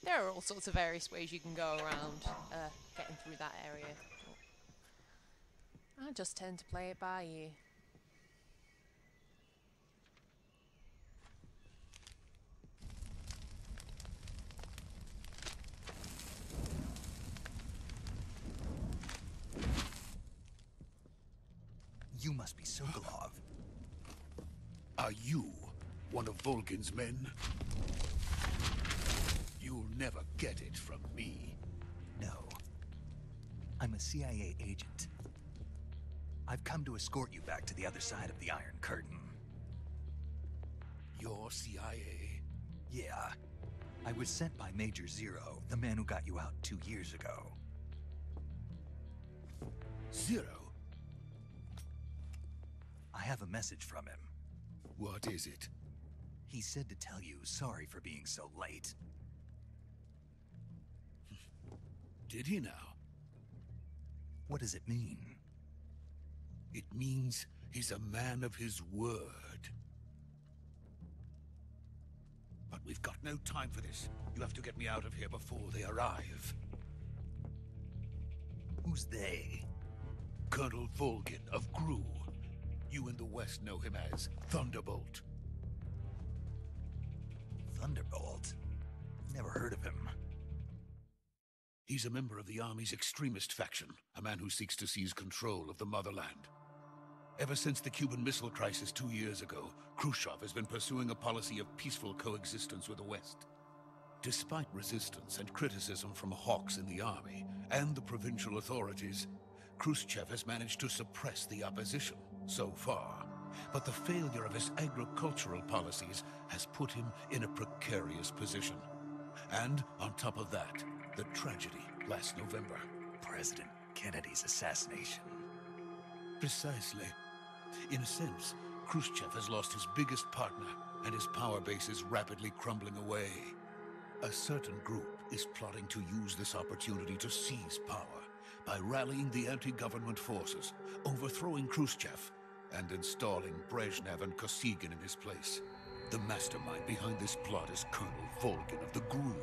There are all sorts of various ways you can go around getting through that area. I just tend to play it by ear. You must be Sokolov. Are you one of Volgin's men? You'll never get it from me. No. I'm a CIA agent. I've come to escort you back to the other side of the Iron Curtain. You're CIA? Yeah. I was sent by Major Zero, the man who got you out 2 years ago. Zero? I have a message from him. What is it? He said to tell you sorry for being so late. Did he now? What does it mean? It means he's a man of his word. But we've got no time for this. You have to get me out of here before they arrive. Who's they? Colonel Volgin of Gru. You in the West know him as Thunderbolt. Thunderbolt? Never heard of him. He's a member of the Army's extremist faction, a man who seeks to seize control of the motherland. Ever since the Cuban Missile Crisis 2 years ago, Khrushchev has been pursuing a policy of peaceful coexistence with the West. Despite resistance and criticism from hawks in the army and the provincial authorities, Khrushchev has managed to suppress the opposition so far. But the failure of his agricultural policies has put him in a precarious position. And on top of that, the tragedy last November. President Kennedy's assassination. Precisely. In a sense, Khrushchev has lost his biggest partner, and his power base is rapidly crumbling away. A certain group is plotting to use this opportunity to seize power by rallying the anti-government forces, overthrowing Khrushchev, and installing Brezhnev and Kosygin in his place. The mastermind behind this plot is Colonel Volgin of the GRU.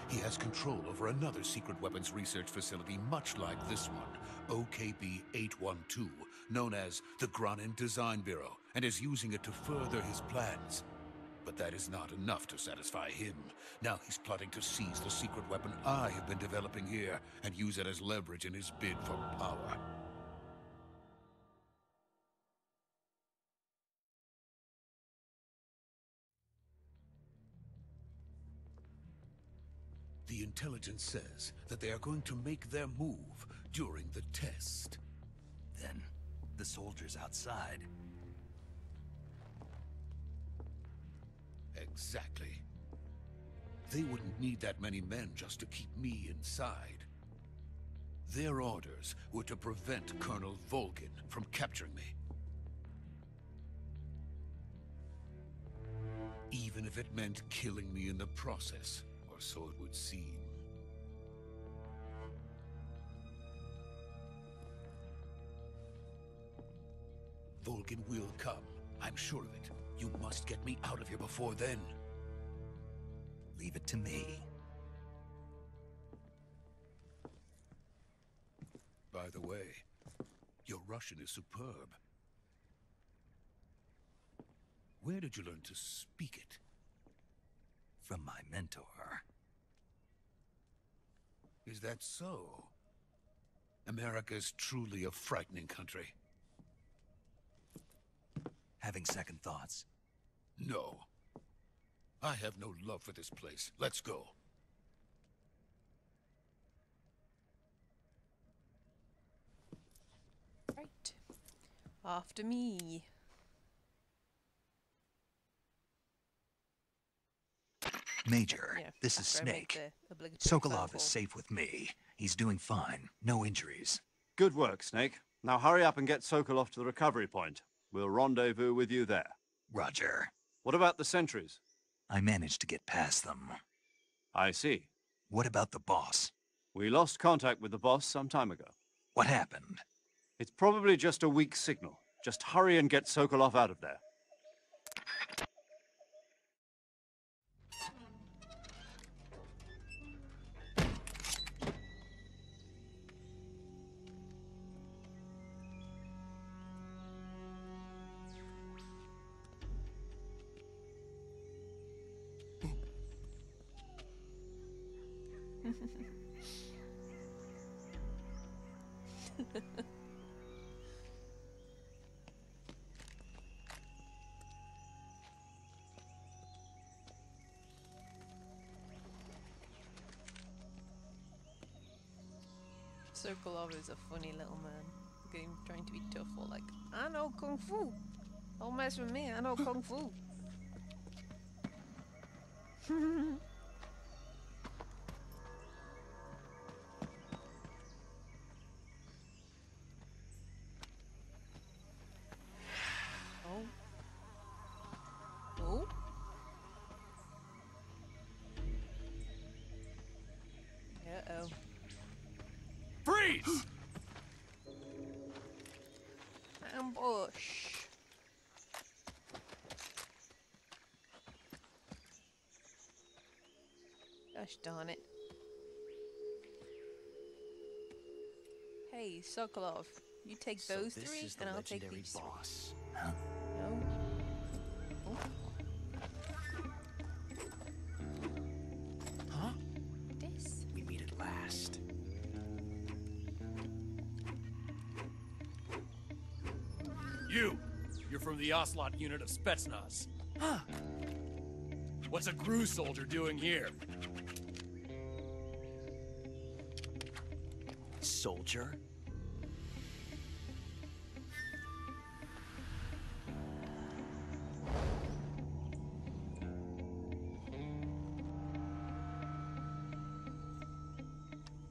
He has control over another secret weapons research facility much like this one, OKB-812, known as the Granin Design Bureau, and is using it to further his plans. But that is not enough to satisfy him. Now he's plotting to seize the secret weapon I have been developing here and use it as leverage in his bid for power. The intelligence says that they are going to make their move during the test. Then, the soldiers outside. Exactly. They wouldn't need that many men just to keep me inside. Their orders were to prevent Colonel Volgin from capturing me. Even if it meant killing me in the process, or so it would seem. Volgin will come, I'm sure of it. You must get me out of here before then. Leave it to me. By the way, your Russian is superb. Where did you learn to speak it? From my mentor. Is that so? America's truly a frightening country. Having second thoughts. No. I have no love for this place. Let's go. Right. After me. Major, Yeah, this is after I make Snake. the obligatory phone Sokolov call. is safe with me. He's doing fine. No injuries. Good work, Snake. Now hurry up and get Sokolov to the recovery point. We'll rendezvous with you there. Roger. What about the sentries? I managed to get past them. I see. What about the boss? We lost contact with the boss some time ago. What happened? It's probably just a weak signal. Just hurry and get Sokolov out of there. Sokolov is a funny little man. Look at him trying to be tough or like, I know Kung Fu. Don't mess with me, I know Kung Fu. Oh. Oh. Uh-oh. Freeze! Ambush. Gosh darn it. Hey, Sokolov, you take those this three is the and I'll take legendary these boss. Huh? three. No? Oh. Huh? This? We meet at last. You're from the Ocelot unit of Spetsnaz. Huh? What's a GRU soldier doing here? Soldier?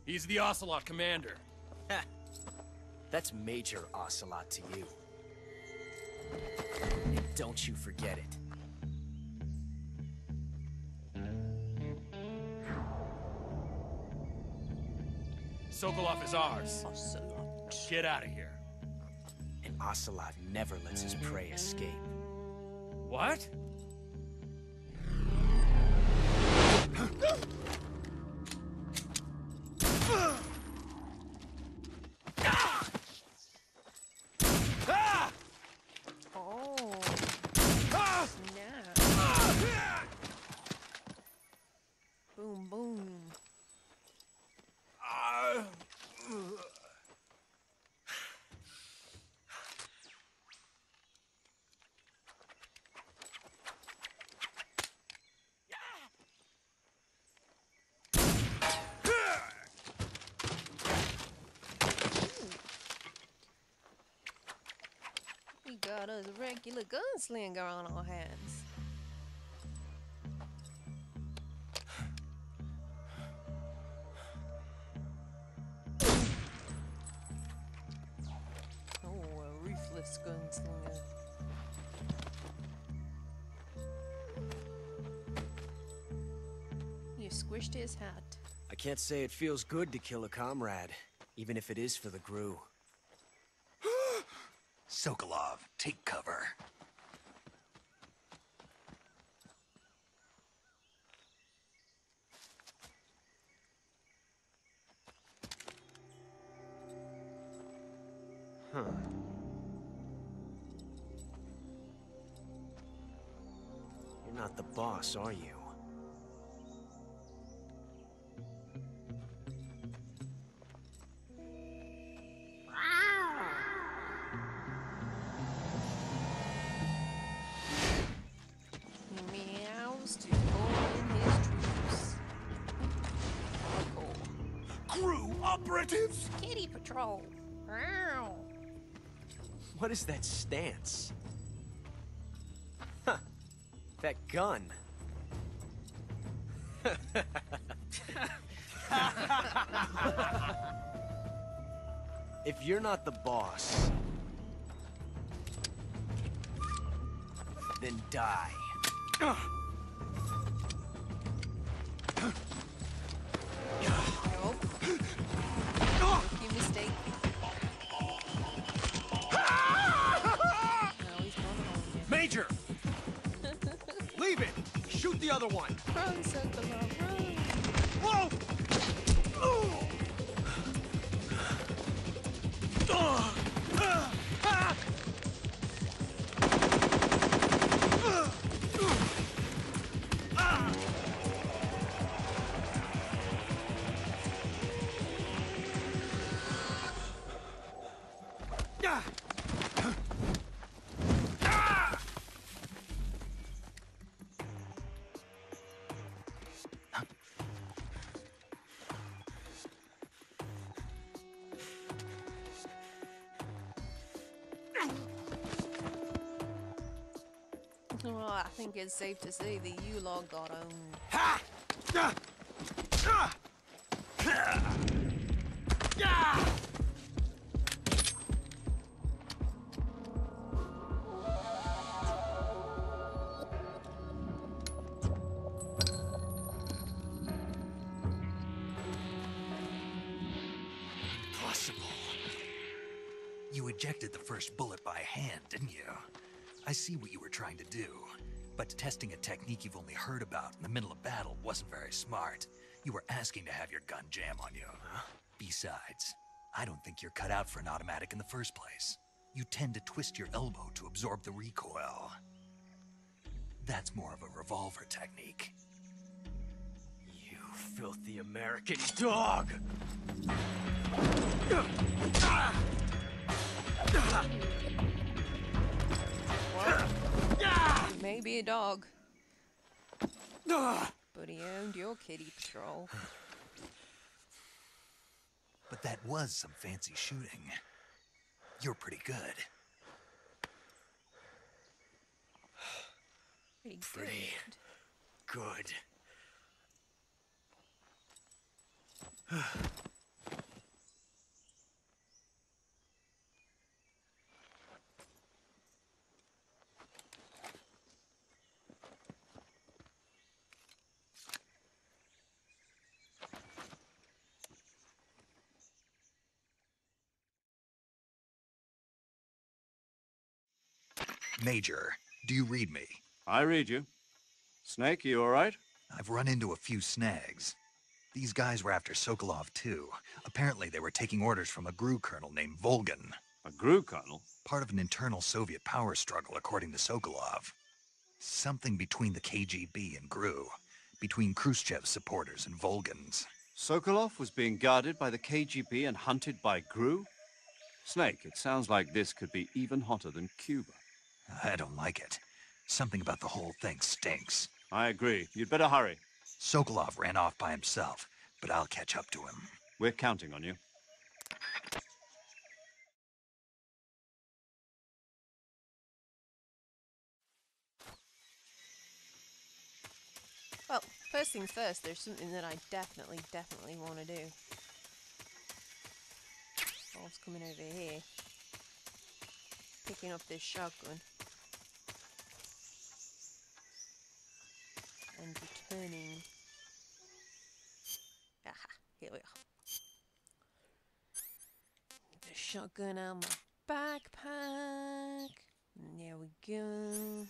He's the Ocelot commander. Ha! That's Major Ocelot to you. And don't you forget it. Sokolov is ours. Ocelot. Get out of here. And Ocelot never lets his prey escape. What? Oh. Snap. Boom, boom. We got us a regular gunslinger on our hands. Oh, a ruthless gunslinger. You squished his hat. I can't say it feels good to kill a comrade, even if it is for the GRU. Sokolov, take cover. Huh. You're not the boss, are you? He meows to call in his troops. Hardcore. GRU operatives? Kitty patrol. Meow. What is that stance? Huh. That gun. If you're not the boss, then die. Nope. Rookie mistake. Now he's gone home again. Major! Leave it! Shoot the other one! Run, Sokolov, run! Whoa! Well, I think it's safe to say that you lot got owned. Ha! Ah! Ah! Ah! Impossible. You ejected the first bullet by hand, didn't you? I see what you were trying to do, but testing a technique you've only heard about in the middle of battle wasn't very smart. You were asking to have your gun jam on you. Huh? Besides, I don't think you're cut out for an automatic in the first place. You tend to twist your elbow to absorb the recoil. That's more of a revolver technique. You filthy American dog! He may be a dog, but he owned your kitty patrol. But that was some fancy shooting. You're pretty good. Pretty good. Good. Major, do you read me? I read you. Snake, you all right? I've run into a few snags. These guys were after Sokolov, too. Apparently, they were taking orders from a GRU colonel named Volgan. A GRU colonel? Part of an internal Soviet power struggle, according to Sokolov. Something between the KGB and GRU. Between Khrushchev's supporters and Volgan's. Sokolov was being guarded by the KGB and hunted by GRU? Snake, it sounds like this could be even hotter than Cuba. I don't like it. Something about the whole thing stinks. I agree. You'd better hurry. Sokolov ran off by himself, but I'll catch up to him. We're counting on you. Well, first things first, there's something that I definitely want to do. Ball's coming over here. Picking up this shotgun. And returning. Aha, here we are. The shotgun out my backpack. And there we go.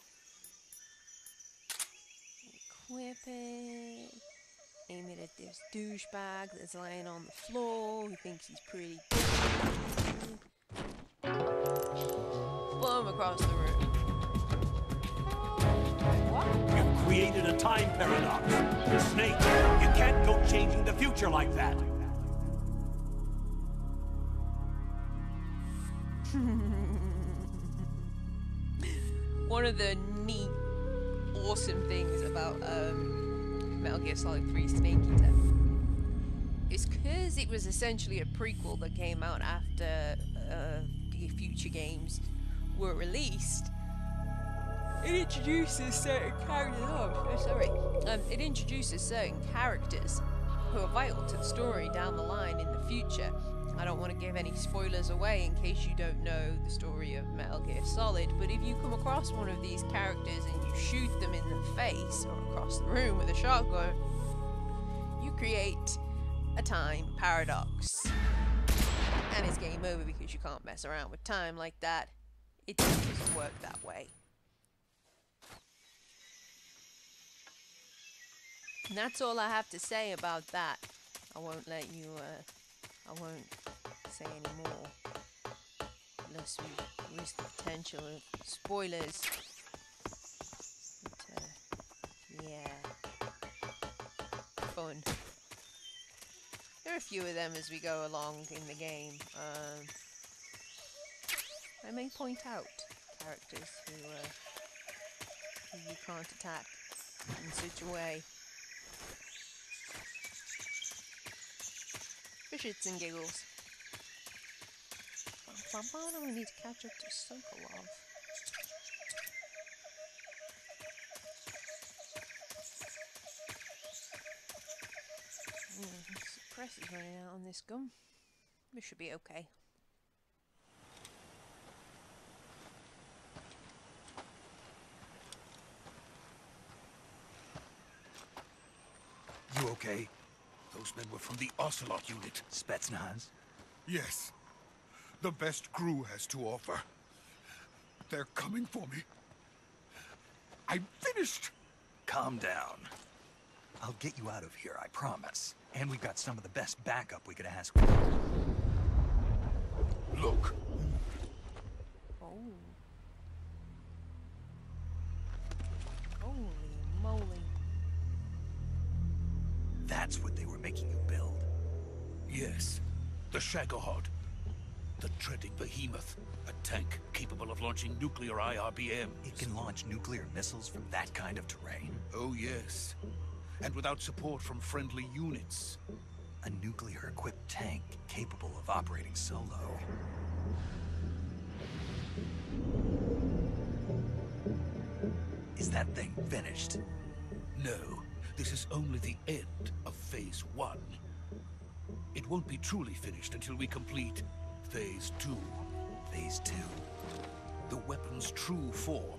Equip it. Aim it at this douchebag that's laying on the floor. He thinks he's pretty good. Blow him across the room. You've created a time paradox. Snake, you can't go changing the future like that. One of the neat, awesome things about Metal Gear Solid 3 Snake Eater is because it was essentially a prequel that came out after the future games were released. It introduces certain characters. Oh, sorry. It introduces certain characters who are vital to the story down the line in the future. I don't want to give any spoilers away in case you don't know the story of Metal Gear Solid, but if you come across one of these characters and you shoot them in the face or across the room with a shotgun, you create a time paradox. And it's game over because you can't mess around with time like that. It just doesn't work that way. And that's all I have to say about that. I won't let you, I won't say any more. Unless we risk the potential of spoilers. But, yeah. Fun. There are a few of them as we go along in the game. I may point out characters who you can't attack in such a way. For shits and giggles. Why do we need to catch up to Sokolov? pressure's running out on this gun. This should be okay. You okay? Those men were from the Ocelot unit. Spetsnaz? Yes. The best Gru has to offer. They're coming for me. I'm finished! Calm down. I'll get you out of here, I promise. And we've got some of the best backup we could ask for. Look. Oh. Holy moly. That's what they were making you build. Yes. The Shagohod. The treading behemoth. A tank capable of launching nuclear IRBMs. It can launch nuclear missiles from that kind of terrain? Oh, yes. And without support from friendly units. A nuclear-equipped tank capable of operating solo. Is that thing finished? No. This is only the end of Phase 1. It won't be truly finished until we complete Phase 2. Phase 2? The weapon's true form.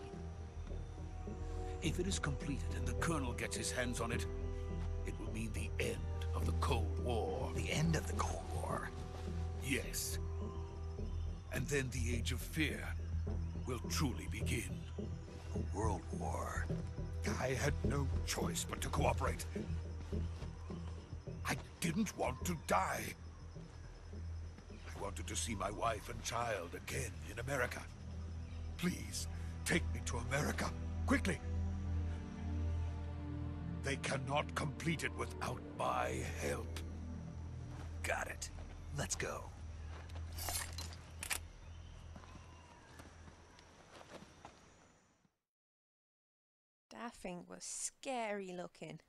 If it is completed and the Colonel gets his hands on it, it will mean the end of the Cold War. The end of the Cold War? Yes. And then the Age of Fear will truly begin. A world war. I had no choice but to cooperate. I didn't want to die. I wanted to see my wife and child again in America. Please, take me to America, quickly. They cannot complete it without my help. Got it. Let's go. That thing was scary looking.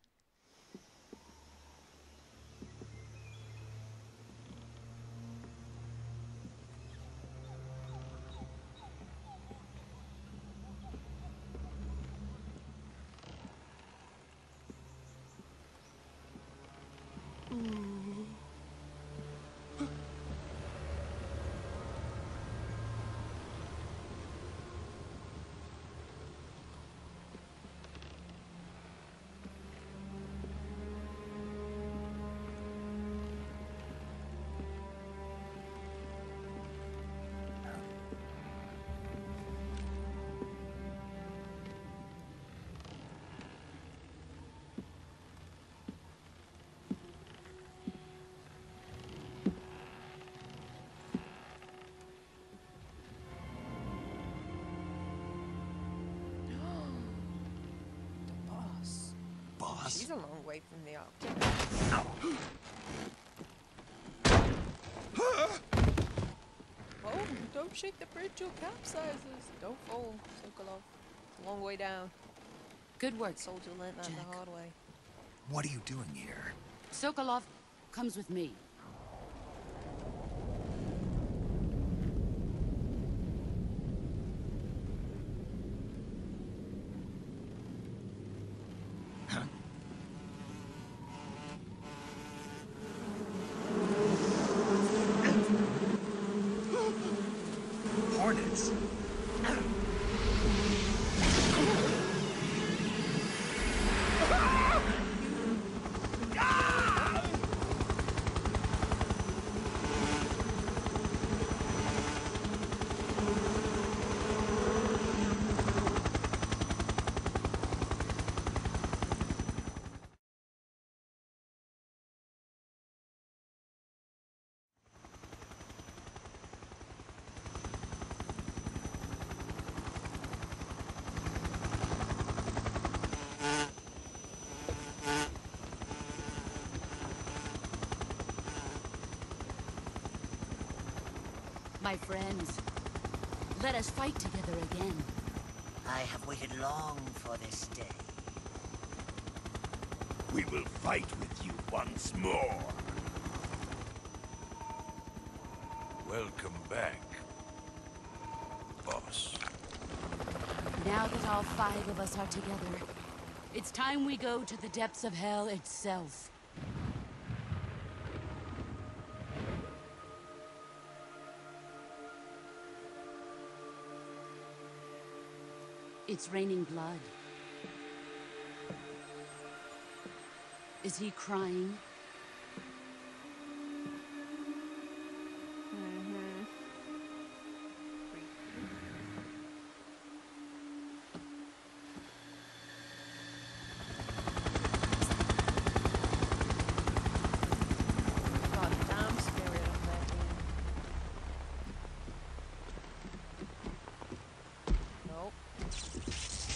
Boss? She's a long way from the Arctic. Oh, don't shake the bridge or capsizes. Don't fall, Sokolov. It's a long way down. Good work, Soldier learned that Jack. the hard way. What are you doing here? Sokolov comes with me. Hornets? My friends, let us fight together again. I have waited long for this day. We will fight with you once more. Welcome back, boss. Now that all 5 of us are together, it's time we go to the depths of hell itself. It's raining blood. Is he crying?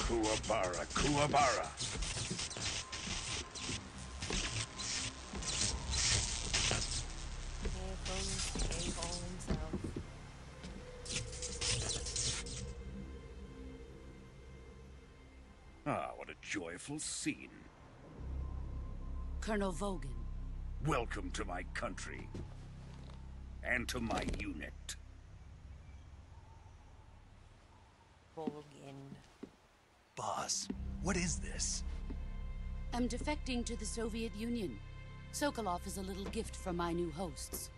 Kuwabara, Kuwabara. Here comes the a-hole himself. Ah, what a joyful scene. Colonel Vogan. Welcome to my country. And to my unit. Vogan. Boss, what is this? I'm defecting to the Soviet Union. Sokolov is a little gift for my new hosts.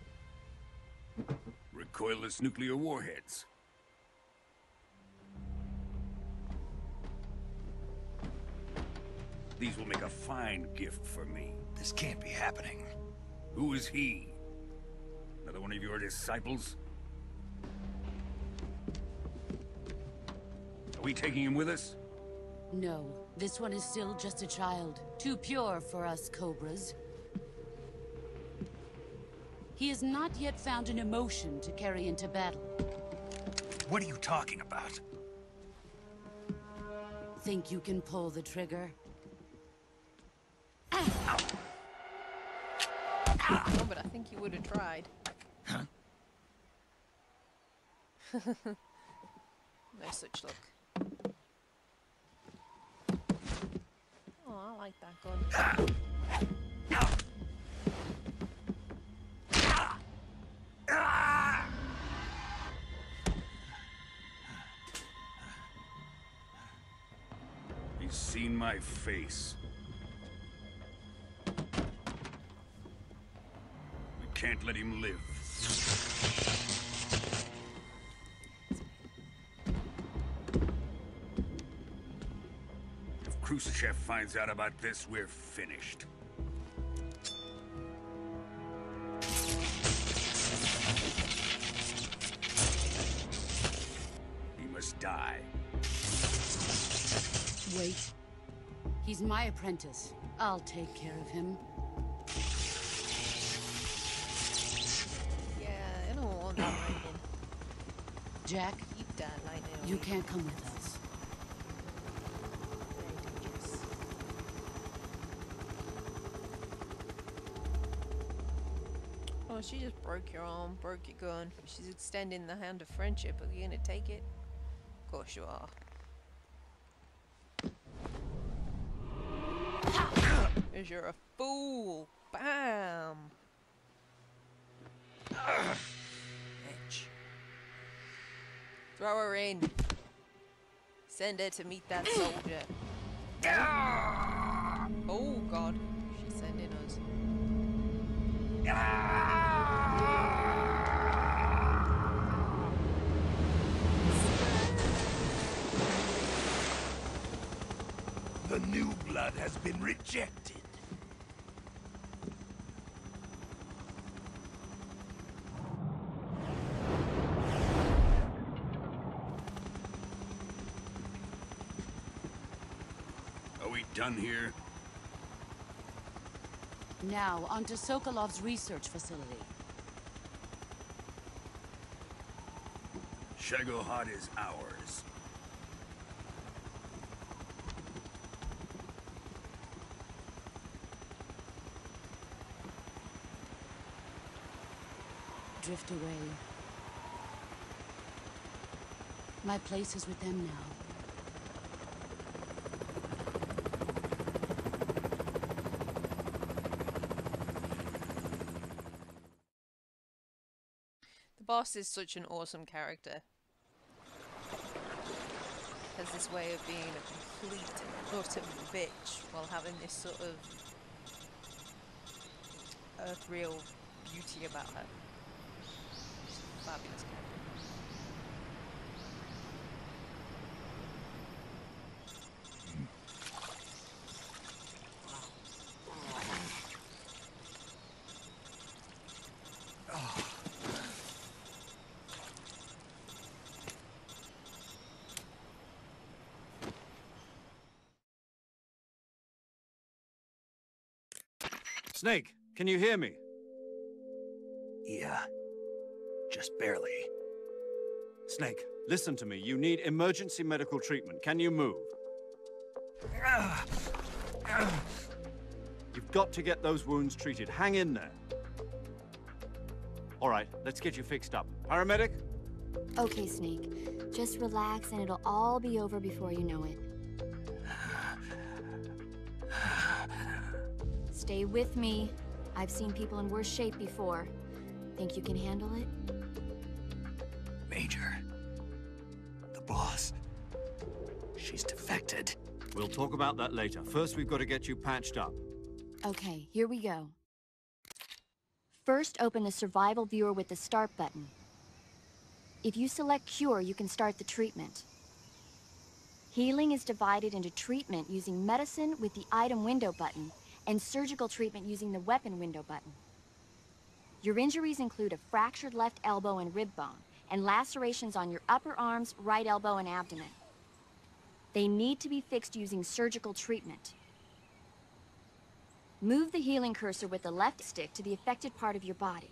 Recoilless nuclear warheads. These will make a fine gift for me. This can't be happening. Who is he? Another one of your disciples? Are we taking him with us? No, this one is still just a child. Too pure for us Cobras. He has not yet found an emotion to carry into battle. What are you talking about? Think you can pull the trigger? Oh, but I think he would have tried. Huh? No such luck. Oh, I like that gun. He's seen my face. We can't let him live. If Khrushchev finds out about this, we're finished. He must die. Wait. He's my apprentice. I'll take care of him. Yeah, I don't want that lightning. Jack, Keep that lightning away. you can't come with us. Very dangerous. Oh, she just broke your arm, broke your gun. She's extending the hand of friendship. Are you gonna take it? Of course you are. Because you're a fool. Bam! Bitch. Throw her in. Send her to meet that soldier. Oh god. She's sending us. The new blood has been rejected. Are we done here? Now, onto Sokolov's research facility. Shagohod is ours. Drift away. My place is with them now. The boss is such an awesome character. Has this way of being a complete and utter bitch while having this sort of earthreal beauty about her. She's a fabulous character. Snake, can you hear me? Yeah. Just barely. Snake, listen to me. You need emergency medical treatment. Can you move? You've got to get those wounds treated. Hang in there. All right, let's get you fixed up. Paramedic? Okay, Snake. Just relax and it'll all be over before you know it. Stay with me. I've seen people in worse shape before. Think you can handle it? Major. The boss. She's defected. We'll talk about that later. First, we've got to get you patched up. Okay, here we go. First, open the survival viewer with the start button. If you select cure, you can start the treatment. Healing is divided into treatment using medicine with the item window button and surgical treatment using the weapon window button. Your injuries include a fractured left elbow and rib bone, and lacerations on your upper arms, right elbow, and abdomen. They need to be fixed using surgical treatment. Move the healing cursor with the left stick to the affected part of your body.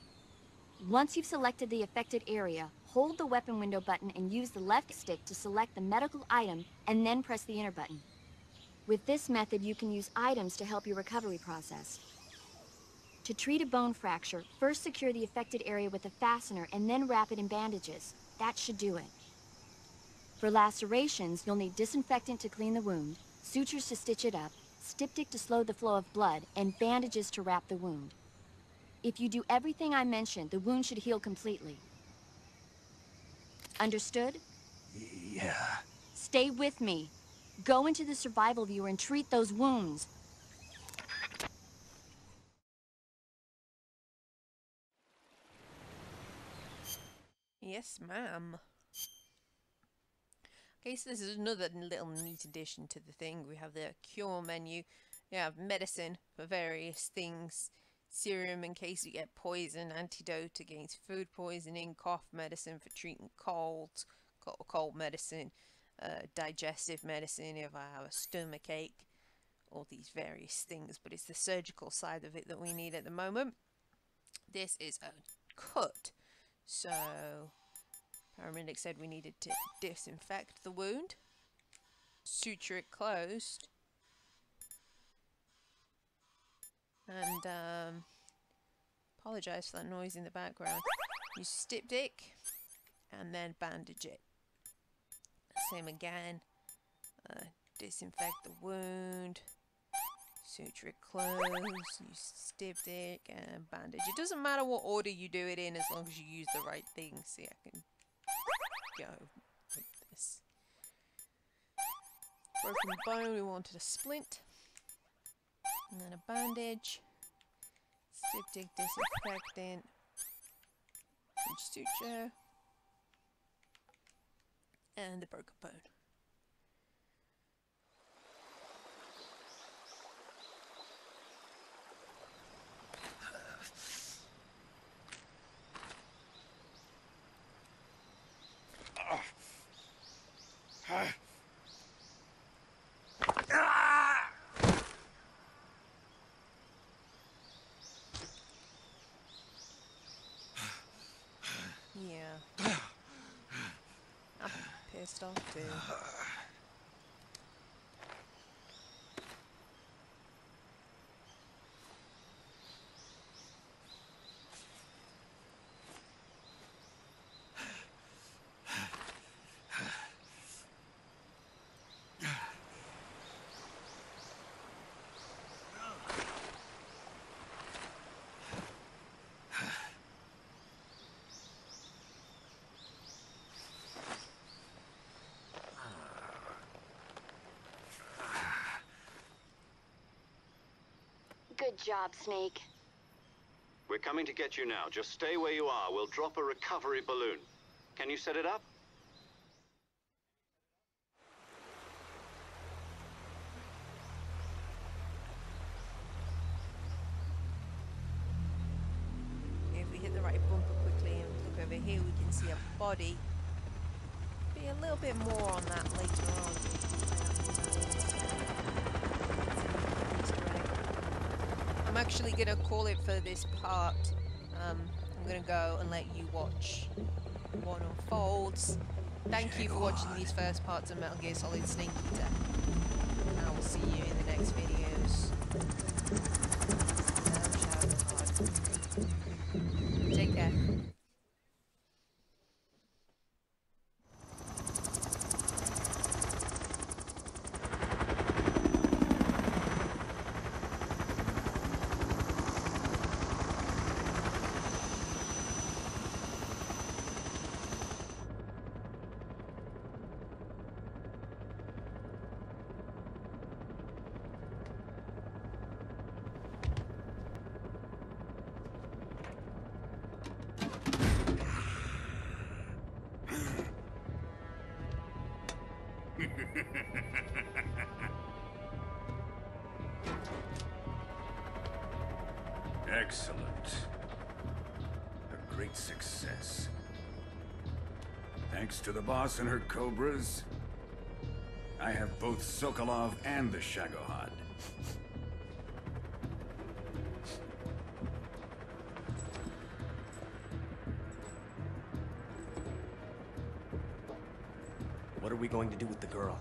Once you've selected the affected area, hold the weapon window button and use the left stick to select the medical item, and then press the enter button. With this method, you can use items to help your recovery process. To treat a bone fracture, first secure the affected area with a fastener and then wrap it in bandages. That should do it. For lacerations, you'll need disinfectant to clean the wound, sutures to stitch it up, styptic to slow the flow of blood, and bandages to wrap the wound. If you do everything I mentioned, the wound should heal completely. Understood? Yeah. Stay with me. Go into the survival viewer and treat those wounds. Yes, ma'am. Okay, so this is another little neat addition to the thing. We have the cure menu. We have medicine for various things. Serum in case you get poison, antidote against food poisoning, cough medicine for treating colds, cold medicine, digestive medicine if I have a stomach ache, all these various things. But it's the surgical side of it that we need at the moment. This is a cut. So, paramedic said we needed to disinfect the wound, suture it closed, and apologise for that noise in the background. Use styptic and then bandage it. Same again. Disinfect the wound, suture it closed, use styptic and bandage. It doesn't matter what order you do it in as long as you use the right things. See, I can go like this. Broken bone, we wanted a splint. And then a bandage. Styptic, disinfectant. Suture. And the broken bone. Yeah. I'm pissed off too. Good job, Snake. We're coming to get you now. Just stay where you are. We'll drop a recovery balloon. Can you set it up? If we hit the right bumper quickly and look over here, we can see a body. Be a little bit more on that later on. I'm I'm actually gonna call it for this part. I'm gonna go and let you watch what unfolds. Thank you for watching these first parts of Metal Gear Solid Snake Eater. And I will see you in the next videos. Take care. Excellent. A great success. Thanks to the boss and her cobras, I have both Sokolov and the Shagohod. What are we going to do with the girl?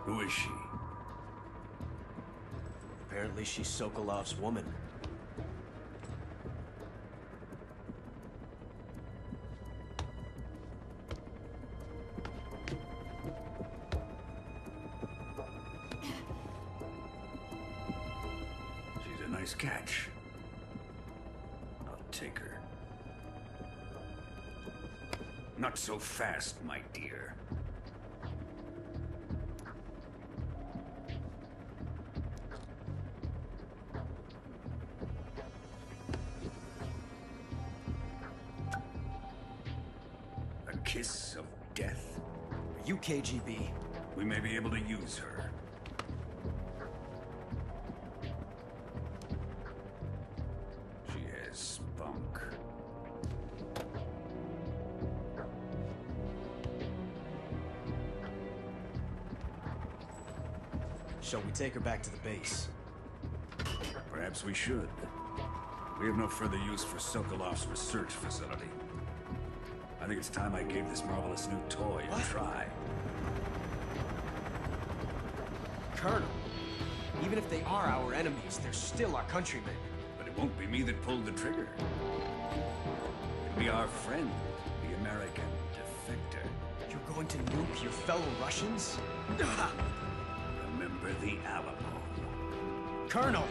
Who is she? Apparently she's Sokolov's woman. She's a nice catch. I'll take her. Not so fast, my dear. A kiss of death? Are you KGB? We may be able to use her. She has spunk. Shall we take her back to the base? Perhaps we should. We have no further use for Sokolov's research facility. I think it's time I gave this marvelous new toy a try. Colonel, even if they are our enemies, they're still our countrymen. But it won't be me that pulled the trigger. It'll be our friend, the American defector. You're going to nuke your fellow Russians? Remember the Alamo. Colonel!